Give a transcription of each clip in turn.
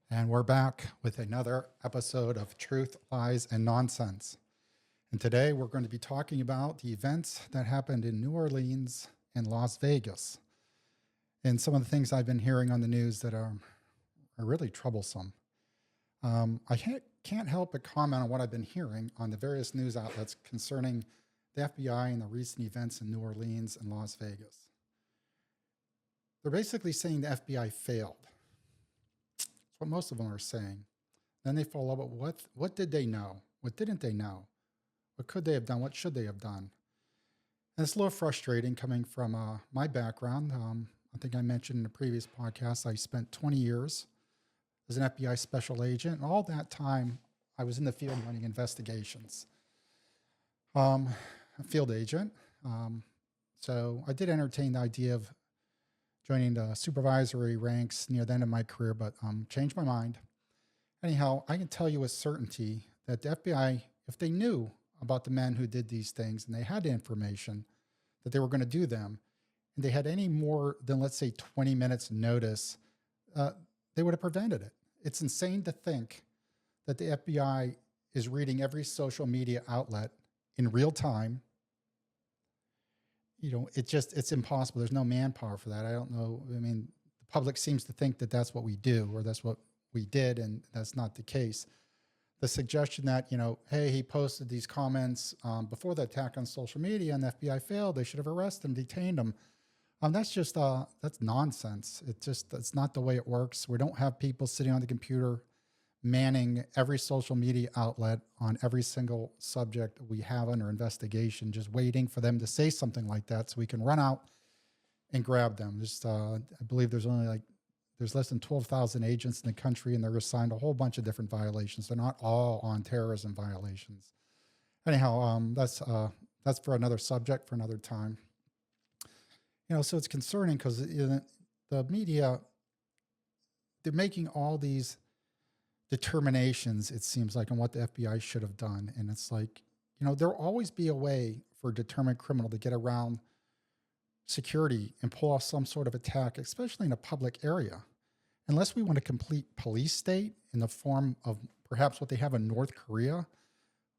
And we're back with another episode of Truth, Lies, and Nonsense. And today we're going to be talking about the events that happened in New Orleans and Las Vegas, and some of the things I've been hearing on the news that are really troublesome. I can't help but comment on what I've been hearing on the various news outlets concerning the FBI and the recent events in New Orleans and Las Vegas. They're basically saying the FBI failed. That's what most of them are saying. Then they follow up with what did they know? What didn't they know? What could they have done? What should they have done? And it's a little frustrating coming from my background. I think I mentioned in a previous podcast, I spent 20 years as an FBI special agent. And all that time, I was in the field running investigations. A field agent. So I did entertain the idea of joining the supervisory ranks near the end of my career, but changed my mind. Anyhow, I can tell you with certainty that the FBI, if they knew about the men who did these things and they had the information that they were going to do them, and they had any more than, let's say, 20 minutes notice, they would have prevented it. It's insane to think that the FBI is reading every social media outlet in real time. It's impossible. There's no manpower for that. I don't know. I mean, the public seems to think that that's what we do or that's what we did, and that's not the case. The suggestion that, hey, he posted these comments before the attack on social media and the FBI failed, they should have arrested him, detained him. That's nonsense. It's not the way it works. We don't have people sitting on the computer manning every social media outlet on every single subject we have under investigation, just waiting for them to say something like that so we can run out and grab them. I believe there's less than 12,000 agents in the country, and they're assigned a whole bunch of different violations. They're not all on terrorism violations. Anyhow, that's for another subject for another time. So it's concerning because the media, they're making all these determinations, it seems like, on what the FBI should have done. And it's like, there'll always be a way for a determined criminal to get around security and pull off some sort of attack, especially in a public area. Unless we want a complete police state in the form of perhaps what they have in North Korea,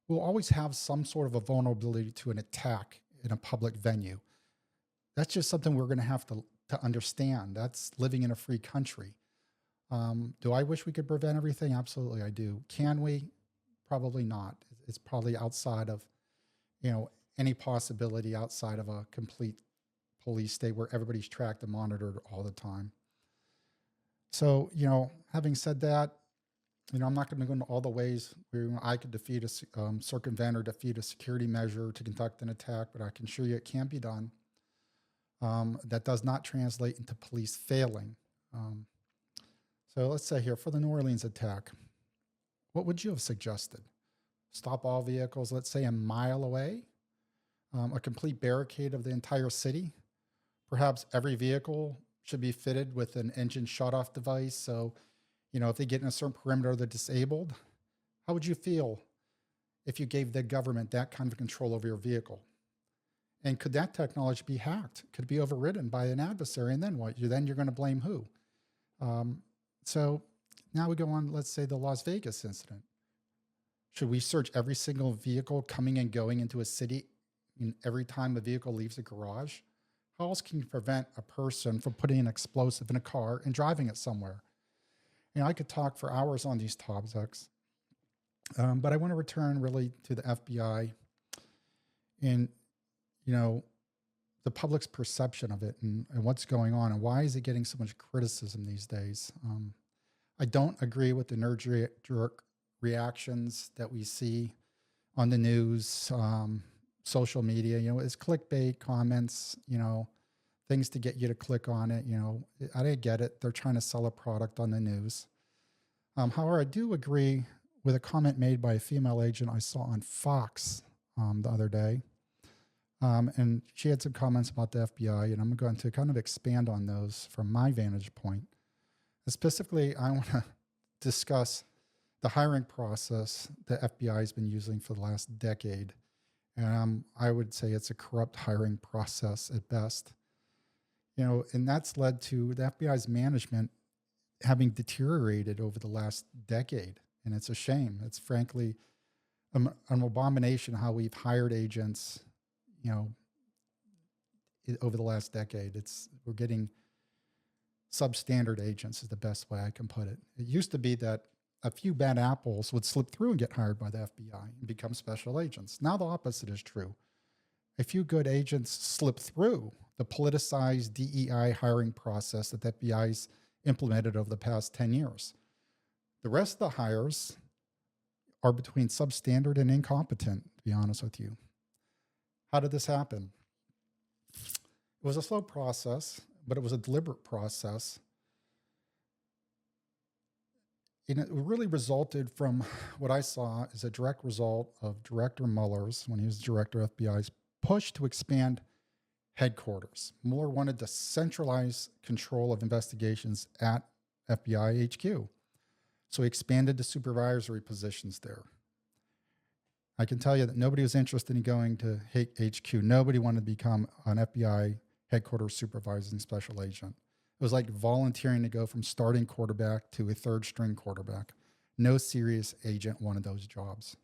we'll always have some sort of a vulnerability to an attack in a public venue. That's just something we're going to have to understand. That's living in a free country. Do I wish we could prevent everything? Absolutely, I do. Can we? Probably not. It's probably outside of, any possibility outside of a complete police state where everybody's tracked and monitored all the time. So, having said that, I'm not going to go into all the ways where I could circumvent or defeat a security measure to conduct an attack, but I can assure you it can be done. That does not translate into police failing. So let's say here, for the New Orleans attack, what would you have suggested? Stop all vehicles, let's say a mile away? A complete barricade of the entire city? Perhaps every vehicle should be fitted with an engine shut-off device. So, if they get in a certain perimeter, they're disabled. How would you feel if you gave the government that kind of control over your vehicle? And could that technology be hacked? Could it be overridden by an adversary? And then what? Then you're going to blame who? So now we go on, let's say the Las Vegas incident. Should we search every single vehicle coming and going into a city every time a vehicle leaves a garage? How else can you prevent a person from putting an explosive in a car and driving it somewhere? I could talk for hours on these topics, but I want to return really to the FBI and, the public's perception of it and what's going on and why is it getting so much criticism these days. I don't agree with the knee-jerk reactions that we see on the news, social media. It's clickbait comments, things to get you to click on it. I didn't get it. They're trying to sell a product on the news. However, I do agree with a comment made by a female agent I saw on Fox the other day. And she had some comments about the FBI, and I'm going to kind of expand on those from my vantage point. And specifically, I want to discuss the hiring process the FBI has been using for the last decade. And I would say it's a corrupt hiring process at best. And that's led to the FBI's management having deteriorated over the last decade. And it's a shame. It's frankly an abomination how we've hired agents, you know, over the last decade. We're getting substandard agents is the best way I can put it. It used to be that a few bad apples would slip through and get hired by the FBI and become special agents. Now the opposite is true. A few good agents slip through the politicized DEI hiring process that the FBI's implemented over the past 10 years. The rest of the hires are between substandard and incompetent, to be honest with you. How did this happen? It was a slow process, but it was a deliberate process. And it really resulted from what I saw as a direct result of Director Mueller's, when he was director of FBI's, push to expand headquarters. Mueller wanted to centralize control of investigations at FBI HQ. So he expanded the supervisory positions there. I can tell you that nobody was interested in going to HQ. Nobody wanted to become an FBI headquarters supervising special agent. It was like volunteering to go from starting quarterback to a third string quarterback. No serious agent wanted those jobs.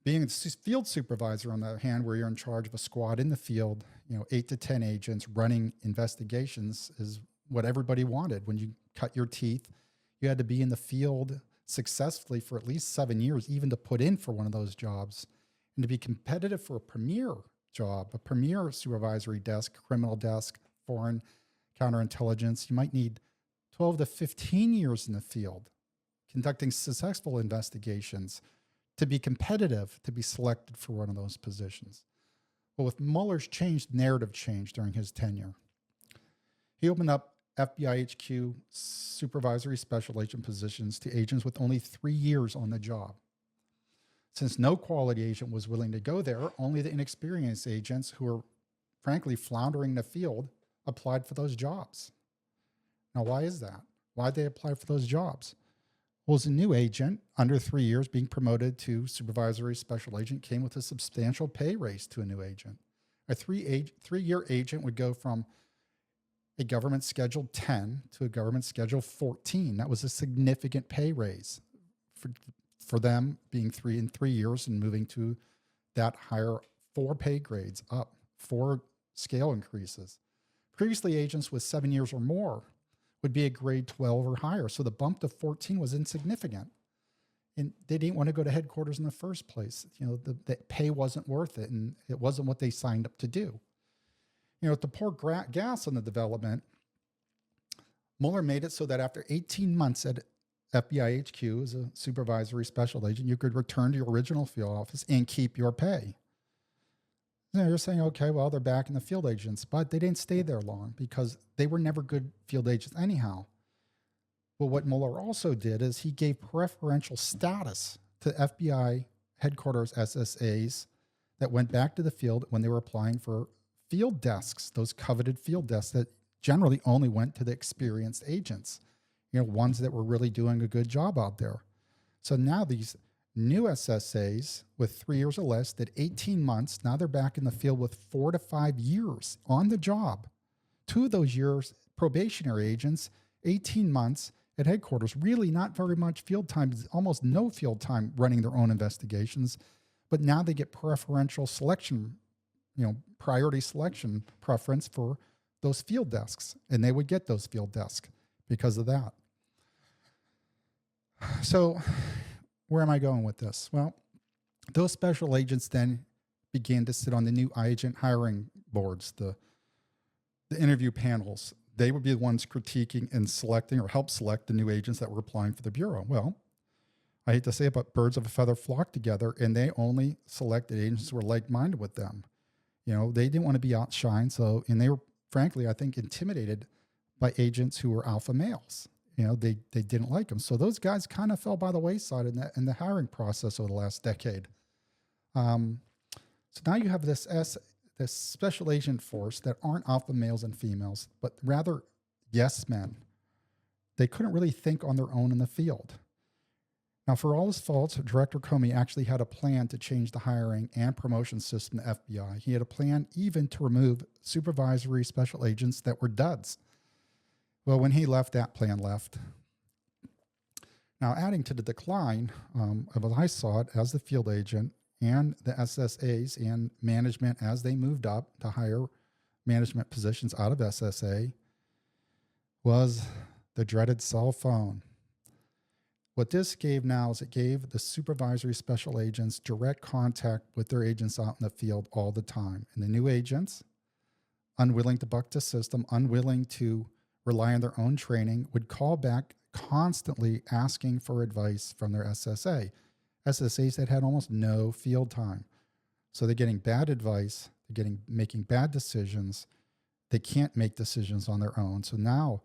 Being a field supervisor, on the other hand, where you're in charge of a squad in the field, 8 to 10 agents running investigations, is what everybody wanted. When you cut your teeth, you had to be in the field successfully for at least 7 years, even to put in for one of those jobs. And to be competitive for a premier job, a premier supervisory desk, criminal desk, foreign counterintelligence, you might need 12 to 15 years in the field, conducting successful investigations to be competitive, to be selected for one of those positions. Well, with Mueller's narrative change during his tenure, he opened up FBI HQ supervisory special agent positions to agents with only 3 years on the job. Since no quality agent was willing to go there, only the inexperienced agents who were frankly floundering in the field applied for those jobs. Now, why is that? Why'd they apply for those jobs? Well, as a new agent, under 3 years, being promoted to supervisory special agent came with a substantial pay raise to a new agent. A three-year agent would go from a government schedule 10 to a government schedule 14. That was a significant pay raise for them, being 3 years and moving to that higher 4 pay grades up, 4 scale increases. Previously, agents with 7 years or more would be a grade 12 or higher. So the bump to 14 was insignificant. And they didn't want to go to headquarters in the first place. The pay wasn't worth it, and it wasn't what they signed up to do. To pour gas on the development, Mueller made it so that after 18 months at FBI HQ as a supervisory special agent, you could return to your original field office and keep your pay. You're saying, okay, well, they're back in the field agents, but they didn't stay there long because they were never good field agents anyhow. Well, what Mueller also did is he gave preferential status to FBI headquarters SSAs that went back to the field when they were applying for field desks, those coveted field desks that generally only went to the experienced agents, ones that were really doing a good job out there. So now these new SSAs with 3 years or less did 18 months. Now they're back in the field with 4 to 5 years on the job. 2 of those years, probationary agents, 18 months at headquarters, really not very much field time, almost no field time running their own investigations. But now they get preferential selection, priority selection preference for those field desks. And they would get those field desks because of that. So where am I going with this? Well, those special agents then began to sit on the new agent hiring boards, the interview panels. They would be the ones critiquing and selecting or help select the new agents that were applying for the Bureau. Well, I hate to say it, but birds of a feather flock together, and they only selected agents who were like-minded with them. They didn't want to be outshined, and they were, frankly, I think, intimidated by agents who were alpha males. They didn't like them. So those guys kind of fell by the wayside in the hiring process over the last decade. So now you have this special agent force that aren't alpha males and females, but rather yes men. They couldn't really think on their own in the field. Now, for all his faults, Director Comey actually had a plan to change the hiring and promotion system to FBI. He had a plan even to remove supervisory special agents that were duds. Well, when he left, that plan left. Now, adding to the decline of what I saw it as the field agent and the SSAs and management as they moved up to higher management positions out of SSA was the dreaded cell phone. What this gave now is it gave the supervisory special agents direct contact with their agents out in the field all the time. And the new agents, unwilling to buck the system, unwilling to rely on their own training, would call back constantly asking for advice from their SSA. SSAs that had almost no field time. So they're getting bad advice, making bad decisions. They can't make decisions on their own. So now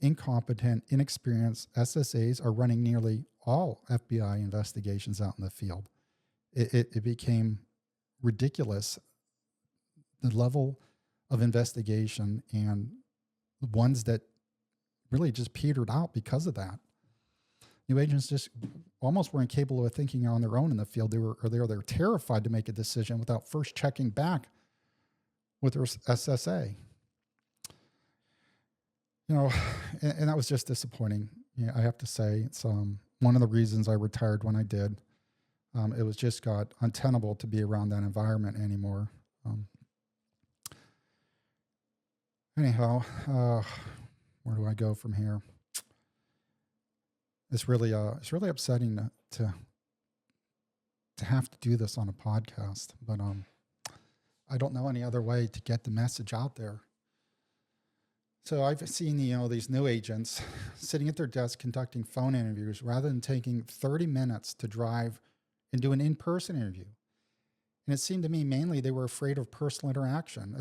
incompetent, inexperienced SSAs are running nearly all FBI investigations out in the field. It became ridiculous, the level of investigation, and the ones that really just petered out because of that. New agents just almost were incapable of thinking on their own in the field. They were terrified to make a decision without first checking back with their SSA. You know, and that was just disappointing. I have to say, it's one of the reasons I retired when I did. It was just got untenable to be around that environment anymore. Anyhow, where do I go from here? It's really upsetting to have to do this on a podcast, but I don't know any other way to get the message out there. So I've seen, these new agents sitting at their desk conducting phone interviews rather than taking 30 minutes to drive and do an in-person interview. And it seemed to me mainly they were afraid of personal interaction.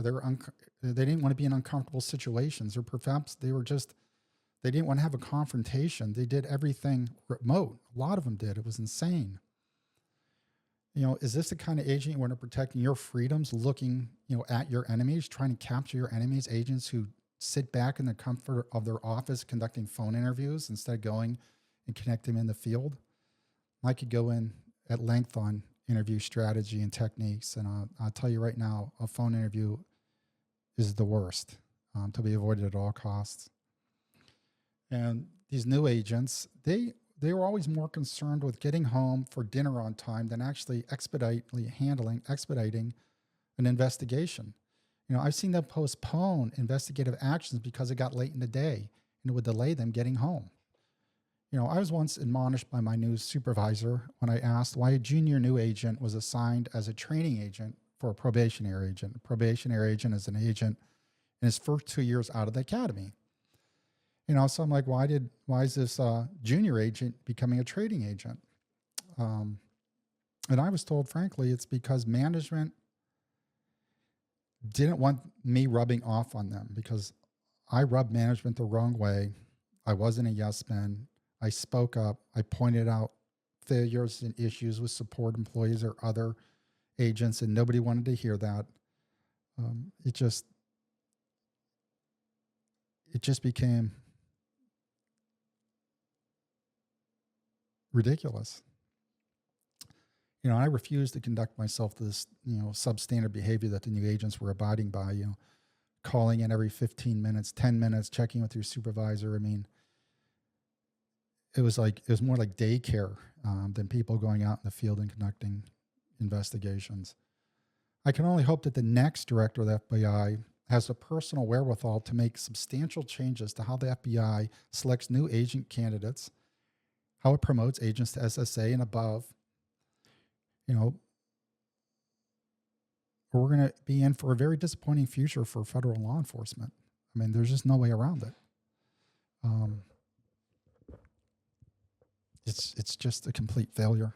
They didn't want to be in uncomfortable situations, or perhaps they didn't want to have a confrontation. They did everything remote. A lot of them did. It was insane. Is this the kind of agent you want to protect your freedoms, looking, at your enemies, trying to capture your enemies, agents who sit back in the comfort of their office conducting phone interviews instead of going and connecting them in the field? I could go in at length on interview strategy and techniques, and I'll tell you right now, a phone interview is the worst, to be avoided at all costs. And these new agents, they were always more concerned with getting home for dinner on time than actually expediting an investigation. I've seen them postpone investigative actions because it got late in the day and it would delay them getting home. I was once admonished by my new supervisor when I asked why a junior new agent was assigned as a training agent for a probationary agent. A probationary agent is an agent in his first 2 years out of the academy. So I'm like, why is this junior agent becoming a trading agent? And I was told, frankly, it's because management didn't want me rubbing off on them, because I rubbed management the wrong way. I wasn't a yes man. I spoke up. I pointed out failures and issues with support employees or other agents, and nobody wanted to hear that. It just became ridiculous. I refused to conduct myself to this, substandard behavior that the new agents were abiding by, calling in every 15 minutes, 10 minutes, checking with your supervisor. I mean, it was more like daycare than people going out in the field and conducting investigations. I can only hope that the next director of the FBI has the personal wherewithal to make substantial changes to how the FBI selects new agent candidates, how it promotes agents to SSA and above. We're going to be in for a very disappointing future for federal law enforcement. I mean, there's just no way around it. It's just a complete failure.